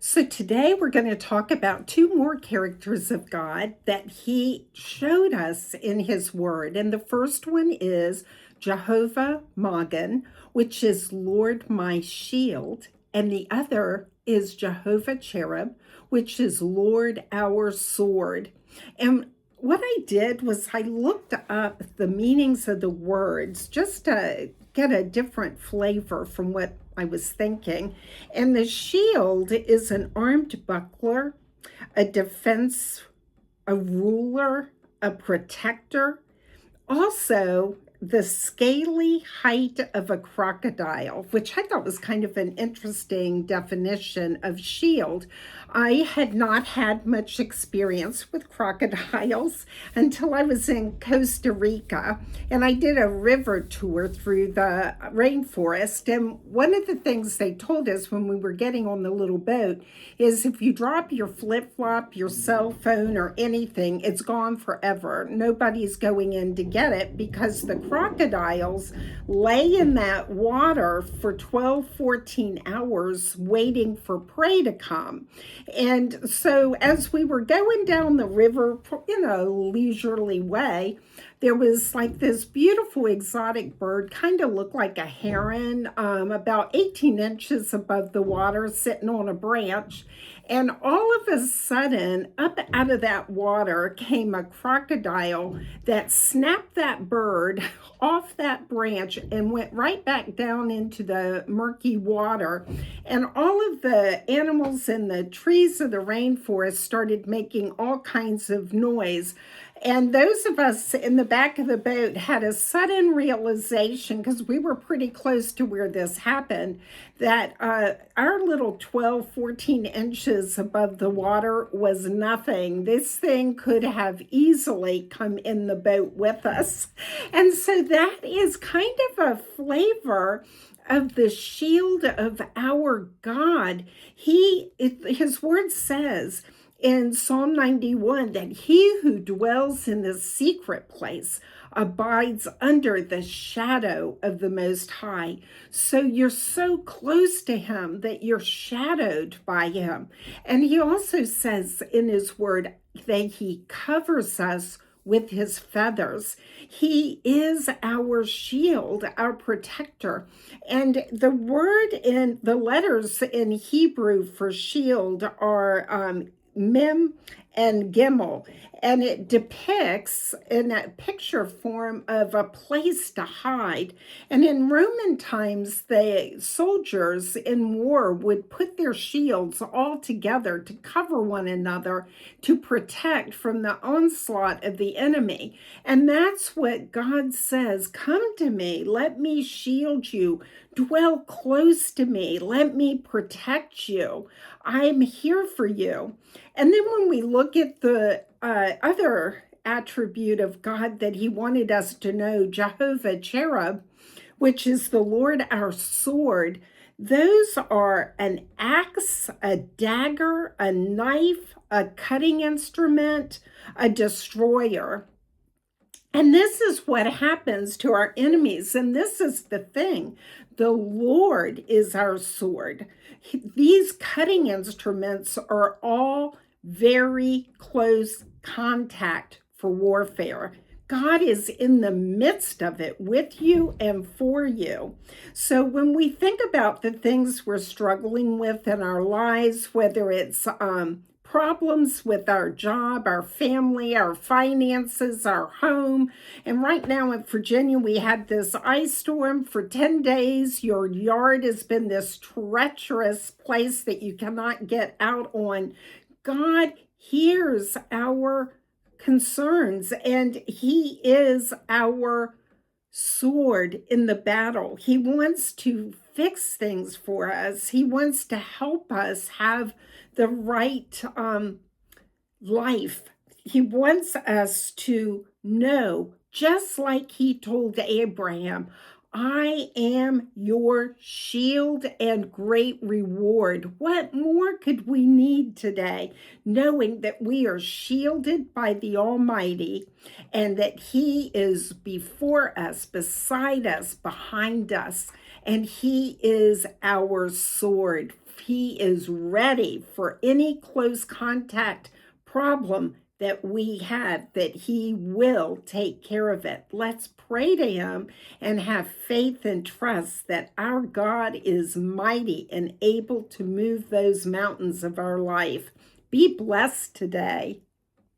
So today we're going to talk about two more characters of God that he showed us in his word. And the first one is Jehovah Magan, which is Lord my shield. And the other is Jehovah Cherub, which is Lord our sword. And what I did was I looked up the meanings of the words just to get a different flavor from what I was thinking. And the shield is an armed buckler, a defense, a ruler, a protector. Also, the scaly height of a crocodile, which I thought was kind of an interesting definition of shield. I had not had much experience with crocodiles until I was in Costa Rica, and I did a river tour through the rainforest. And one of the things they told us when we were getting on the little boat is if you drop your flip-flop, your cell phone, or anything, it's gone forever. Nobody's going in to get it because the crocodiles lay in that water for 12, 14 hours waiting for prey to come. And so as we were going down the river in a leisurely way, there was like this beautiful exotic bird, kind of looked like a heron, about 18 inches above the water, sitting on a branch. And all of a sudden, up out of that water came a crocodile that snapped that bird off that branch and went right back down into the murky water. And all of the animals in the trees of the rainforest started making all kinds of noise. And those of us in the back of the boat had a sudden realization, because we were pretty close to where this happened, that our little 12, 14 inches above the water was nothing. This thing could have easily come in the boat with us. And so that is kind of a flavor of the shield of our God. His word says in Psalm 91 that he who dwells in the secret place abides under the shadow of the Most High. So you're so close to him that you're shadowed by him. And he also says in his word that he covers us with his feathers. He is our shield, our protector. And the word in the letters in Hebrew for shield are Mem and Gimel, and it depicts in a picture form of a place to hide. And in Roman times, the soldiers in war would put their shields all together to cover one another to protect from the onslaught of the enemy. And that's what God says, come to me, let me shield you, dwell close to me, let me protect you. I'm here for you. And then when we look at the other attribute of God that he wanted us to know, Jehovah Cherub, which is the Lord our sword, those are an axe, a dagger, a knife, a cutting instrument, a destroyer. And this is what happens to our enemies. And this is the thing. The Lord is our sword. These cutting instruments are all very close contact for warfare. God is in the midst of it with you and for you. So when we think about the things we're struggling with in our lives, whether it's problems with our job, our family, our finances, our home. And right now in Virginia, we had this ice storm for 10 days. Your yard has been this treacherous place that you cannot get out on. God hears our concerns, and he is our sword in the battle. He wants to fix things for us. He wants to help us have the right life. He wants us to know, just like he told Abraham, I am your shield and great reward. What more could we need today, knowing that we are shielded by the Almighty and that he is before us, beside us, behind us, and he is our sword he is ready for any close contact problem that we have, that he will take care of it. Let's pray to him and have faith and trust that our God is mighty and able to move those mountains of our life. Be blessed today.